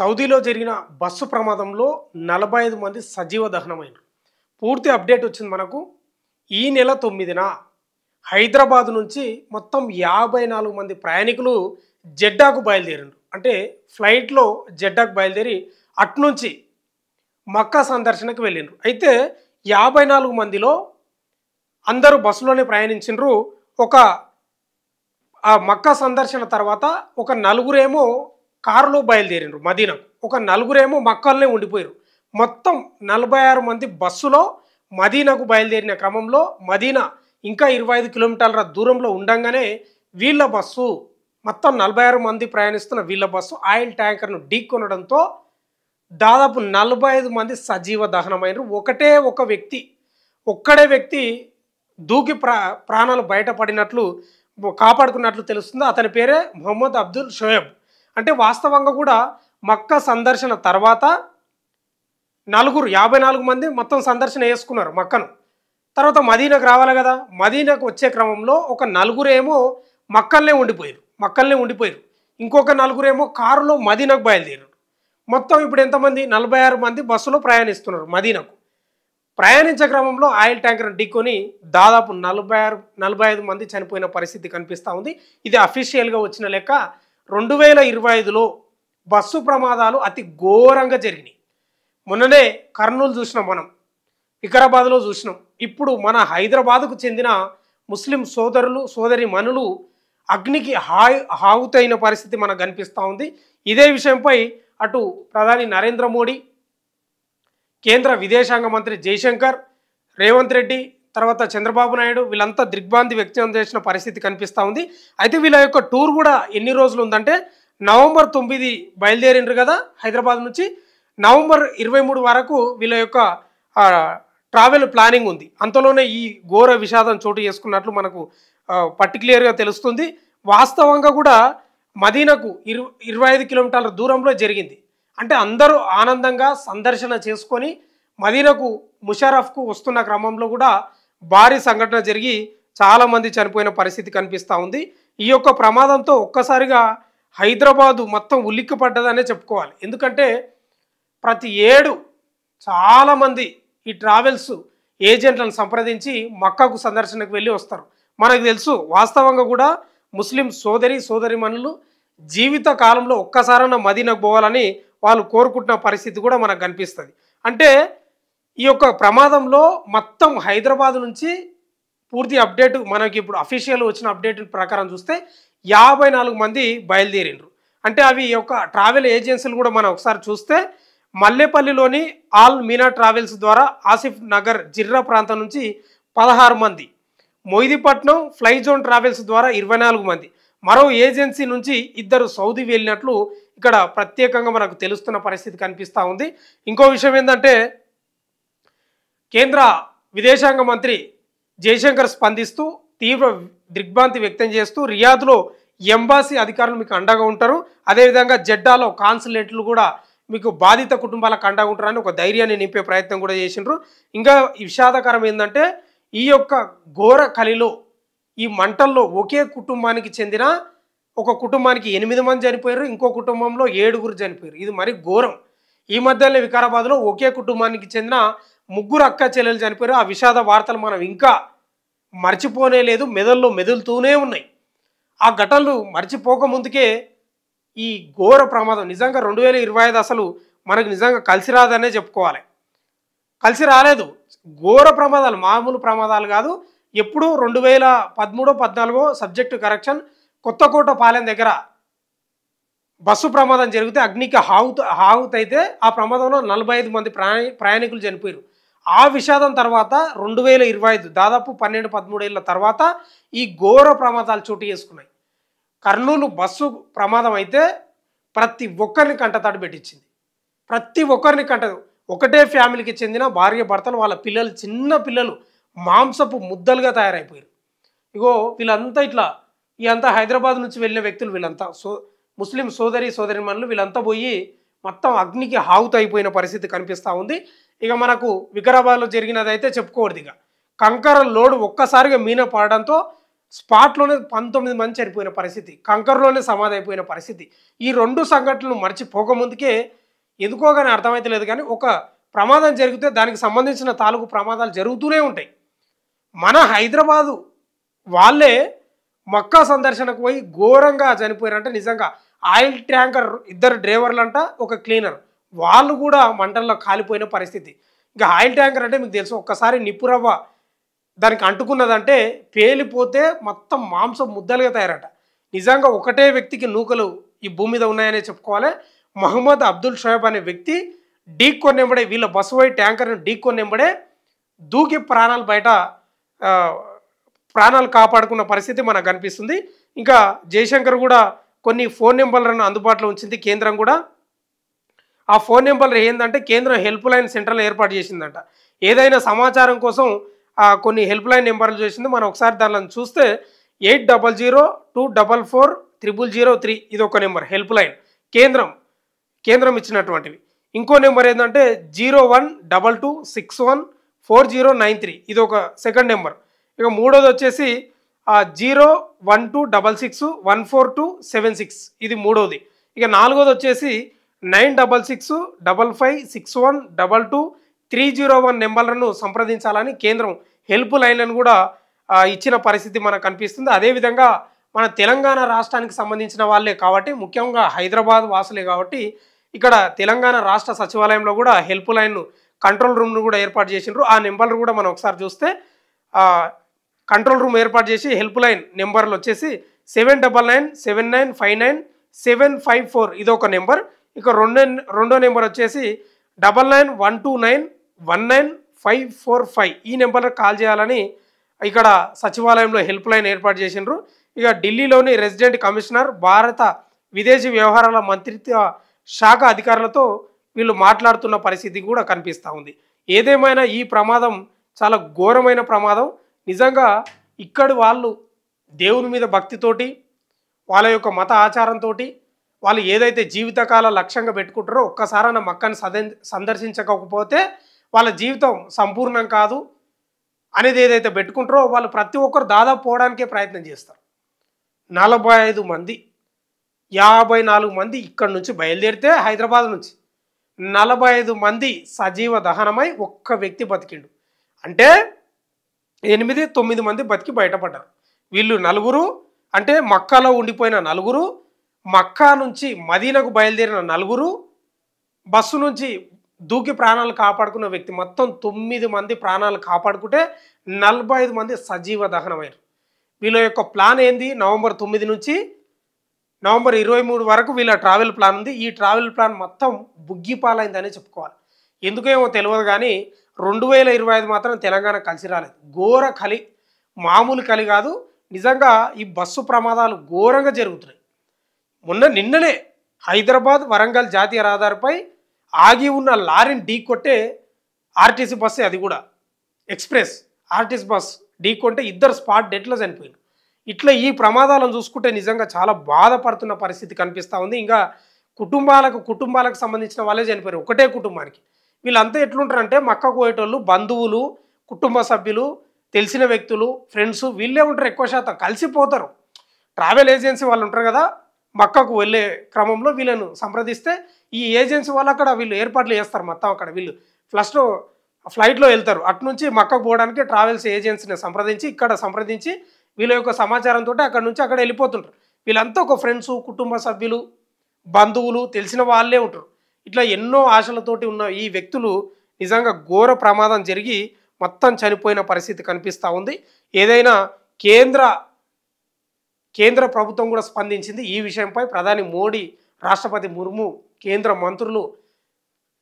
సౌదీలో జరిగిన బస్సు ప్రమాదంలో 45 మంది సజీవ దహనమైనారు. పూర్తి అప్డేట్ వచ్చింది మనకు. ఈ నెల 9న హైదరాబాద్ నుంచి మొత్తం 54 మంది ప్రయాణికులు జెడ్డాకు బయలుదేరారు. అంటే ఫ్లైట్లో జెడ్డాకు బయలుదేరి అట్నుంచి మక్కా సందర్శనకు వెళ్ళిండ్రు. అయితే 54 మందిలో అందరూ బస్సులోనే ప్రయాణించిండ్రు. ఒక మక్కా సందర్శన తర్వాత ఒక నలుగురేమో కారులో బయలుదేరిండ్రు మదీనాకు. ఒక నలుగురేమో మక్కాలోనే ఉండిపోయారు. మొత్తం 46 మంది బస్సులో మదీనాకు బయలుదేరిన క్రమంలో మదీనా ఇంకా 25 కిలోమీటర్ల దూరంలో ఉండంగానే వీళ్ళ బస్సు మొత్తం 46 మంది ప్రయాణిస్తున్న వీళ్ళ బస్సు ఆయిల్ ట్యాంకర్ను ఢీకొనడంతో దాదాపు 45 మంది సజీవ దహనమైనరు. ఒక్కడే వ్యక్తి దూకి ప్రాణాలు బయటపడినట్లు కాపాడుకున్నట్లు తెలుస్తుంది. అతని పేరే మొహమ్మద్ అబ్దుల్ షోయబ్. అంటే వాస్తవంగా కూడా మక్కా సందర్శన తర్వాత 54 మంది మొత్తం సందర్శన చేసుకున్నారు మక్కను. తర్వాత మదీనాకు రావాలి కదా, మదీనాకు వచ్చే క్రమంలో ఒక నలుగురేమో మక్కల్నే ఉండిపోయారు. ఇంకొక నలుగురేమో కారులో మదీనాకు బయలుదేరారు. మొత్తం ఇప్పుడు ఎంతమంది? 46 మంది బస్సులో ప్రయాణిస్తున్నారు మదీనాకు. ప్రయాణించే క్రమంలో ఆయిల్ ట్యాంకర్ ఢీకొని దాదాపు 45 మంది చనిపోయిన పరిస్థితి కనిపిస్తూ ఉంది. ఇది అఫీషియల్గా వచ్చిన లెక్క. 2025లో బస్సు ప్రమాదాలు అతి ఘోరంగా జరిగినాయి. మొన్ననే కర్నూలు చూసినాం, మనం వికారాబాద్లో చూసినాం. ఇప్పుడు మన హైదరాబాద్కు చెందిన ముస్లిం సోదరులు సోదరీమణులు అగ్నికి హావుతైన పరిస్థితి మనకు కనిపిస్తూ ఉంది. ఇదే విషయంపై అటు ప్రధాని నరేంద్ర మోడీ, కేంద్ర విదేశాంగ మంత్రి జైశంకర్, రేవంత్ రెడ్డి, తర్వాత చంద్రబాబు నాయుడు వీళ్ళంతా దిగ్భ్రాంతి వ్యక్తం చేసిన పరిస్థితి కనిపిస్తూ ఉంది. అయితే వీళ్ళ యొక్క టూర్ కూడా ఎన్ని రోజులు ఉందంటే నవంబర్ 9 బయలుదేరిండ్రు కదా హైదరాబాద్ నుంచి, నవంబర్ 23 వరకు వీళ్ళ యొక్క ట్రావెల్ ప్లానింగ్ ఉంది. అంతలోనే ఈ ఘోర విషాదం చోటు చేసుకున్నట్లు మనకు పర్టిక్యులర్గా తెలుస్తుంది. వాస్తవంగా కూడా మదీనాకు 25 కిలోమీటర్ల దూరంలో జరిగింది. అంటే అందరూ ఆనందంగా సందర్శన చేసుకొని మదీనాకు ముషారఫ్కు వస్తున్న క్రమంలో కూడా భారీ సంఘటన జరిగి చాలామంది చనిపోయిన పరిస్థితి కనిపిస్తూ ఉంది. ఈ యొక్క ప్రమాదంతో ఒక్కసారిగా హైదరాబాదు మొత్తం ఉలిక్కిపడ్డదనే చెప్పుకోవాలి. ఎందుకంటే ప్రతి ఏడు చాలామంది ఈ ట్రావెల్స్ ఏజెంట్లను సంప్రదించి మక్కాకు సందర్శనకు వెళ్ళి వస్తారు. మనకు తెలుసు వాస్తవంగా కూడా ముస్లిం సోదరీమణులు జీవిత కాలంలో ఒక్కసారైనా మదీనాకు పోవాలని వాళ్ళు కోరుకుంటున్న పరిస్థితి కూడా మనకు కనిపిస్తుంది. అంటే ఈ యొక్క ప్రమాదంలో మొత్తం హైదరాబాద్ నుంచి పూర్తి అప్డేట్ మనకి ఇప్పుడు అఫీషియల్ వచ్చిన అప్డేట్ ప్రకారం చూస్తే 54 మంది బయలుదేరిండ్రు. అంటే అవి యొక్క ట్రావెల్ ఏజెన్సీలు కూడా మనం ఒకసారి చూస్తే మల్లేపల్లిలోని ఆల్ మీనా ట్రావెల్స్ ద్వారా ఆసిఫ్ నగర్ జిర్రా ప్రాంతం నుంచి 16 మంది, మొయిదీపట్నం ఫ్లై జోన్ ట్రావెల్స్ ద్వారా 24 మంది, మరో ఏజెన్సీ నుంచి 2 సౌదీ వెళ్ళినట్లు ఇక్కడ ప్రత్యేకంగా మనకు తెలుస్తున్న పరిస్థితి కనిపిస్తూ ఉంది. ఇంకో విషయం ఏంటంటే కేంద్ర విదేశాంగ మంత్రి జైశంకర్ స్పందిస్తూ తీవ్ర దిగ్భ్రాంతి వ్యక్తం చేస్తూ రియాద్లో ఎంబాసీ అధికారులు మీకు అండగా ఉంటారు, అదేవిధంగా జెడ్డాలో కాన్సులేట్లు కూడా మీకు బాధిత కుటుంబాలకు అండగా ఉంటారని ఒక ధైర్యాన్ని నింపే ప్రయత్నం కూడా చేసిండ్రు. ఇంకా విషాదకరం ఏంటంటే ఈ యొక్క ఘోర కలిలో ఈ మంటల్లో ఒకే కుటుంబానికి చెందిన ఒక కుటుంబానికి 8 మంది చనిపోయారు, ఇంకో కుటుంబంలో 7 చనిపోయారు. ఇది మరి ఘోరం. ఈ మధ్యలో వికారాబాద్లో ఒకే కుటుంబానికి చెందిన 3 అక్క చెల్లెలు చనిపోయారు. ఆ విషాద వార్తలు మనం ఇంకా మర్చిపోనే లేదు, మెదల్లో మెదులుతూనే ఉన్నాయి. ఆ ఘటనలు మర్చిపోక ముందుకే ఈ ఘోర ప్రమాదం నిజంగా 2025 అసలు మనకు నిజంగా కలిసి రాదనే చెప్పుకోవాలి. కలిసి రాలేదు. ఘోర ప్రమాదాలు, మామూలు ప్రమాదాలు కాదు. ఎప్పుడు 2013-14 సబ్జెక్టు కరెక్షన్ కొత్తకోట పాలెం దగ్గర బస్సు ప్రమాదం జరిగితే అగ్నికి హావుతైతే ఆ ప్రమాదంలో 45 మంది ప్రయాణికులు చనిపోయారు. ఆ విషాదం తర్వాత 2025 దాదాపు 12-13 ఏళ్ళ తర్వాత ఈ ఘోర ప్రమాదాలు చోటు చేసుకున్నాయి. కర్నూలు బస్సు ప్రమాదం అయితే ప్రతి ఒక్కరిని కంటతడి పెట్టించింది. ఒకటే ఫ్యామిలీకి చెందిన భార్య భర్తలు, వాళ్ళ పిల్లలు, చిన్న పిల్లలు మాంసపు ముద్దలుగా తయారైపోయారు. ఇగో వీళ్ళంతా ఇదంతా హైదరాబాద్ నుంచి వెళ్ళిన వ్యక్తులు, వీళ్ళంతా ముస్లిం సోదరీమణులు, వీళ్ళంతా పోయి మొత్తం అగ్నికి హావుతైపోయిన పరిస్థితి కనిపిస్తూ ఉంది. ఇక మనకు వికారాబాద్లో జరిగినదైతే చెప్పుకోవద్దు. ఇక కంకర లోడ్ ఒక్కసారిగా మీన పడడంతో స్పాట్లోనే 19 మంది చనిపోయిన పరిస్థితి, కంకర్లోనే సమాధి అయిపోయిన పరిస్థితి. ఈ 2 సంఘటనలు మర్చిపోకముందుకే ఎందుకో గాని అర్థమైతలేదు కానీ ఒక ప్రమాదం జరిగితే దానికి సంబంధించిన తాలూకు ప్రమాదాలు జరుగుతూనే ఉంటాయి. మన హైదరాబాదు వాళ్ళే మక్కా సందర్శనకు పోయి ఘోరంగా చనిపోయారంటే నిజంగా ఆయిల్ ట్యాంకర్ 2 డ్రైవర్లంట, ఒక క్లీనర్, వాళ్ళు కూడా మంటల్లో కాలిపోయిన పరిస్థితి. ఇంకా ఆయిల్ ట్యాంకర్ అంటే మీకు తెలుసు, ఒక్కసారి నిప్పురవ్వ దానికి అంటుకున్నదంటే పేలిపోతే మొత్తం మాంసం ముద్దలుగా తయారట. నిజంగా ఒకటే వ్యక్తికి నూకలు ఈ భూమి మీద ఉన్నాయనే చెప్పుకోవాలి. మహమ్మద్ అబ్దుల్ షోయబ్ అనే వ్యక్తి ఢీకొన్నెంబడే, వీళ్ళ బస్సు పోయి ట్యాంకర్ని ఢీకొన్నెంబడే దూకి ప్రాణాలు కాపాడుకున్న పరిస్థితి మనకు కనిపిస్తుంది. ఇంకా జయశంకర్ కూడా కొన్ని ఫోన్ నెంబర్లను అందుబాటులో ఉంచింది కేంద్రం కూడా. ఆ ఫోన్ నెంబర్లు ఏంటంటే కేంద్రం హెల్ప్ లైన్ సెంటర్లు ఏర్పాటు చేసిందంట. ఏదైనా సమాచారం కోసం కొన్ని హెల్ప్ లైన్ నెంబర్లు చేసింది. మనం ఒకసారి దానిలో చూస్తే 8002444003 ఇది ఒక నెంబర్ హెల్ప్ లైన్, కేంద్రం ఇచ్చినటువంటివి. ఇంకో నెంబర్ ఏంటంటే 0122614093 ఇది ఒక సెకండ్ నెంబర్. ఇక మూడోది వచ్చేసి 01266144276 ఇది మూడోది. ఇక నాలుగోది వచ్చేసి 966556122301 నెంబర్లను సంప్రదించాలని కేంద్రం హెల్ప్ లైన్లను కూడా ఇచ్చిన పరిస్థితి మనకు కనిపిస్తుంది. అదేవిధంగా మన తెలంగాణ రాష్ట్రానికి సంబంధించిన వాళ్ళే కాబట్టి, ముఖ్యంగా హైదరాబాద్ వాసులే కాబట్టి ఇక్కడ తెలంగాణ రాష్ట్ర సచివాలయంలో కూడా హెల్ప్ లైన్ కంట్రోల్ రూమ్ను కూడా ఏర్పాటు చేసిండ్రు. ఆ నెంబర్లు కూడా మనం ఒకసారి చూస్తే కంట్రోల్ రూమ్ ఏర్పాటు చేసి హెల్ప్ లైన్ నెంబర్లు వచ్చేసి 7999599754 ఇది ఒక నెంబర్. ఇక రెండో నెంబర్ వచ్చేసి 9912919545 ఈ నెంబర్కి కాల్ చేయాలని ఇక్కడ సచివాలయంలో హెల్ప్ లైన్ ఏర్పాటు చేసిండ్రు. ఇక ఢిల్లీలోని రెసిడెంట్ కమిషనర్, భారత విదేశీ వ్యవహారాల మంత్రిత్వ శాఖ అధికారులతో వీళ్ళు మాట్లాడుతున్న పరిస్థితి కూడా కనిపిస్తూ ఉంది. ఏదేమైనా ఈ ప్రమాదం చాలా ఘోరమైన ప్రమాదం. నిజంగా ఇక్కడి వాళ్ళు దేవుని మీద భక్తితోటి, వాళ్ళ యొక్క మత ఆచారంతో వాళ్ళు ఏదైతే జీవితకాల లక్ష్యంగా పెట్టుకుంటారో ఒక్కసారైనా మక్కని సందర్శించకపోతే వాళ్ళ జీవితం సంపూర్ణం కాదు అనేది ఏదైతే పెట్టుకుంటారో వాళ్ళు ప్రతి ఒక్కరు దాదాపు పోవడానికే ప్రయత్నం చేస్తారు. 45 మంది 54 మంది ఇక్కడి నుంచి బయలుదేరితే హైదరాబాద్ నుంచి 45 మంది సజీవ దహనమై ఒక్క వ్యక్తి బతికిండు. అంటే 8-9 మంది బతికి బయటపడ్డారు. వీళ్ళు నలుగురు అంటే మక్కాలో ఉండిపోయిన నలుగురు, మక్కా నుంచి మదీనాకు బయలుదేరిన నలుగురు, బస్సు నుంచి దూకి ప్రాణాలు కాపాడుకున్న వ్యక్తి, మొత్తం 9 మంది ప్రాణాలు కాపాడుకుంటే 45 మంది సజీవ దహనమయ్యారు. వీళ్ళ యొక్క ప్లాన్ ఏంది? నవంబర్ 9 నుంచి నవంబర్ 23 వరకు వీళ్ళ ట్రావెల్ ప్లాన్ ఉంది. ఈ ట్రావెల్ ప్లాన్ మొత్తం బుగ్గిపాలైందనే చెప్పుకోవాలి. ఎందుకేమో తెలియదు కానీ 2025 మాత్రం తెలంగాణ కలిసి రాలేదు. ఘోర కలి, మామూలు కలి కాదు. నిజంగా ఈ బస్సు ప్రమాదాలు ఘోరంగా జరుగుతున్నాయి. నిన్ననే హైదరాబాద్ వరంగల్ జాతీయ రహదారిపై ఆగి ఉన్న లారీని ఢీకొట్టే ఆర్టీసీ బస్సు, అది కూడా ఎక్స్ప్రెస్ ఆర్టీసీ బస్ ఢీకొంటే 2 స్పాట్ డెత్లో చనిపోయింది. ఇట్లా ఈ ప్రమాదాలను చూసుకుంటే నిజంగా చాలా బాధపడుతున్న పరిస్థితి కనిపిస్తూ ఉంది. ఇంకా కుటుంబాలకు సంబంధించిన వాళ్ళే చనిపోయారు, ఒకటే కుటుంబానికి. వీళ్ళంతా ఎట్లుంటారంటే మక్కకు పోయేటోళ్ళు, బంధువులు, కుటుంబ సభ్యులు, తెలిసిన వ్యక్తులు, ఫ్రెండ్స్ వీళ్ళే ఉంటారు. ఎక్కువ శాతం కలిసిపోతారు. ట్రావెల్ ఏజెన్సీ వాళ్ళు ఉంటారు కదా, మక్కకు వెళ్ళే క్రమంలో వీళ్ళను సంప్రదిస్తే ఈ ఏజెన్సీ వాళ్ళు అక్కడ వీళ్ళు ఏర్పాట్లు చేస్తారు. మొత్తం అక్కడ వీళ్ళు ఫ్లైట్లో వెళ్తారు. అటు నుంచి మక్కకు పోవడానికి ట్రావెల్స్ ఏజెన్సీని సంప్రదించి వీళ్ళ యొక్క సమాచారంతో అక్కడ నుంచి అక్కడ వెళ్ళిపోతుంటారు. వీళ్ళంతా ఒక ఫ్రెండ్స్, కుటుంబ సభ్యులు, బంధువులు, తెలిసిన వాళ్ళే ఉంటారు. ఇట్లా ఎన్నో ఆశలతోటి ఉన్న ఈ వ్యక్తులు నిజంగా ఘోర ప్రమాదం జరిగి మొత్తం చనిపోయిన పరిస్థితి కనిపిస్తూ ఉంది. ఏదైనా కేంద్ర ప్రభుత్వం కూడా స్పందించింది ఈ విషయంపై. ప్రధాని మోడీ, రాష్ట్రపతి ముర్ము, కేంద్ర మంత్రులు,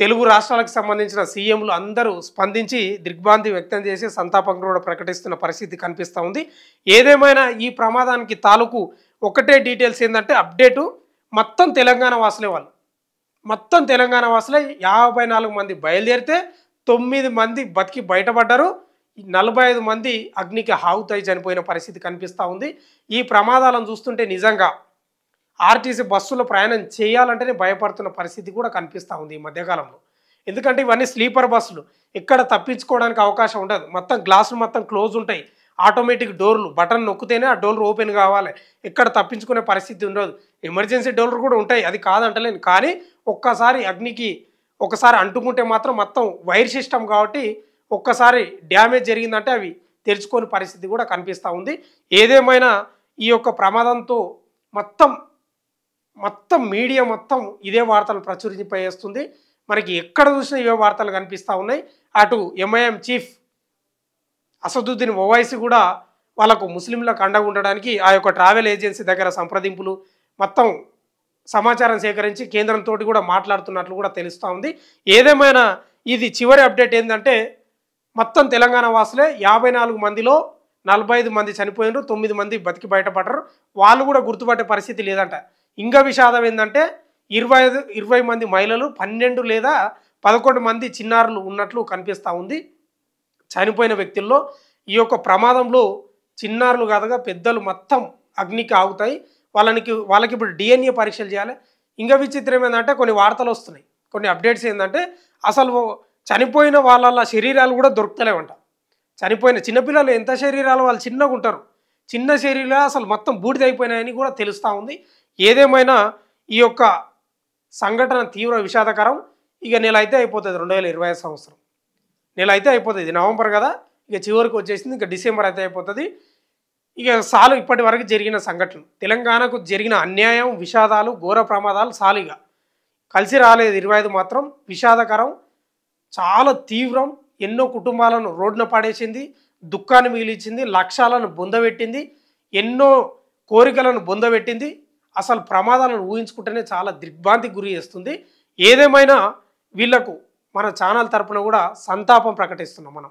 తెలుగు రాష్ట్రాలకు సంబంధించిన సీఎంలు అందరూ స్పందించి దిగ్భ్రాంతి వ్యక్తం చేసి సంతాపం కూడా ప్రకటిస్తున్న పరిస్థితి కనిపిస్తూ ఉంది. ఏదేమైనా ఈ ప్రమాదానికి తాలూకు ఒకటే డీటెయిల్స్ ఏంటంటే అప్డేటు, మొత్తం తెలంగాణ వాసులే, వాళ్ళు మొత్తం తెలంగాణ వాసులే. 54 మంది బయలుదేరితే 9 మంది బతికి బయటపడ్డారు. 45 మంది అగ్నికి హావుతై చనిపోయిన పరిస్థితి కనిపిస్తూ ఉంది. ఈ ప్రమాదాలను చూస్తుంటే నిజంగా ఆర్టీసీ బస్సులో ప్రయాణం చేయాలంటేనే భయపడుతున్న పరిస్థితి కూడా కనిపిస్తూ ఉంది ఈ మధ్యకాలంలో. ఎందుకంటే ఇవన్నీ స్లీపర్ బస్సులు, ఎక్కడ తప్పించుకోవడానికి అవకాశం ఉండదు. మొత్తం గ్లాసులు మొత్తం క్లోజ్ ఉంటాయి. ఆటోమేటిక్ డోర్లు బటన్ నొక్కితేనే ఆ డోర్ ఓపెన్ కావాలి, ఎక్కడ తప్పించుకునే పరిస్థితి ఉండదు. ఎమర్జెన్సీ డోర్లు కూడా ఉంటాయి, అది కాదంటలేను. కానీ ఒక్కసారి అగ్నికి ఒకసారి అంటుకుంటే మాత్రం మొత్తం వైర్ సిస్టమ్ కాబట్టి ఒక్కసారి డ్యామేజ్ జరిగిందంటే అవి తెరుచుకోని పరిస్థితి కూడా కనిపిస్తూ ఉంది. ఏదేమైనా ఈ యొక్క ప్రమాదంతో మొత్తం మొత్తం మీడియా మొత్తం ఇదే వార్తలు ప్రచురింపజేస్తుంది. మనకి ఎక్కడ చూసినా ఇవే వార్తలు కనిపిస్తూ ఉన్నాయి. అటు ఎంఐఎం చీఫ్ అసదుద్దీన్ ఓవైసీ కూడా వాళ్ళకు ముస్లింలకు అండగా ఉండడానికి ఆ యొక్క ట్రావెల్ ఏజెన్సీ దగ్గర సంప్రదింపులు మొత్తం సమాచారం సేకరించి కేంద్రంతో కూడా మాట్లాడుతున్నట్లు కూడా తెలుస్తూ ఉంది. ఏదేమైనా ఇది చివరి అప్డేట్ ఏంటంటే మొత్తం తెలంగాణ వాసులే 54 మందిలో 45 మంది చనిపోయినారు, 9 మంది బతికి బయటపడ్డారు. వాళ్ళు కూడా గుర్తుపట్టే పరిస్థితి లేదంట. ఇంకా విషాదం ఏంటంటే 20 మంది మహిళలు, 12 లేదా 11 మంది చిన్నారులు ఉన్నట్లు కనిపిస్తూ ఉంది. చనిపోయిన వ్యక్తుల్లో ఈ యొక్క ప్రమాదంలో చిన్నారులు కాదుగా పెద్దలు మొత్తం అగ్నికి ఆగుతాయి. వాళ్ళకి ఇప్పుడు డిఎన్ఏ పరీక్షలు చేయాలి. ఇంకా విచిత్రం ఏంటంటే కొన్ని వార్తలు వస్తున్నాయి, కొన్ని అప్డేట్స్ ఏంటంటే అసలు చనిపోయిన వాళ్ళ శరీరాలు కూడా దొరుకుతలేవంట. చనిపోయిన చిన్నపిల్లలు ఎంత శరీరాలు, వాళ్ళు చిన్నగా ఉంటారు, చిన్న శరీరాలు అసలు మొత్తం బూడిదైపోయినాయని కూడా తెలుస్తూ ఉంది. ఏదేమైనా ఈ యొక్క సంఘటన తీవ్ర విషాదకరం. ఇక నెల అయితే అయిపోతుంది, 2025 సంవత్సరం నెల అయితే అయిపోతుంది. ఇది నవంబర్ కదా, ఇక చివరికి వచ్చేసింది. ఇక డిసెంబర్ అయితే అయిపోతుంది. ఇక సాలు ఇప్పటి వరకు జరిగిన సంఘటనలు, తెలంగాణకు జరిగిన అన్యాయం, విషాదాలు, ఘోర ప్రమాదాలు సాలుగా కలిసి రాలేదు. 25 మాత్రం విషాదకరం, చాలా తీవ్రం. ఎన్నో కుటుంబాలను రోడ్డున పడేసింది, దుఃఖాన్ని మిగిలించింది, లక్ష్యాలను బొందబెట్టింది, ఎన్నో కోరికలను బొందబెట్టింది. అసలు ప్రమాదాలను ఊహించుకుంటేనే చాలా దిగ్భ్రాంతికి గురి చేస్తుంది. ఏదేమైనా వీళ్లకు మన ఛానల్ తరపున కూడా సంతాపం ప్రకటిస్తున్నాం మనం.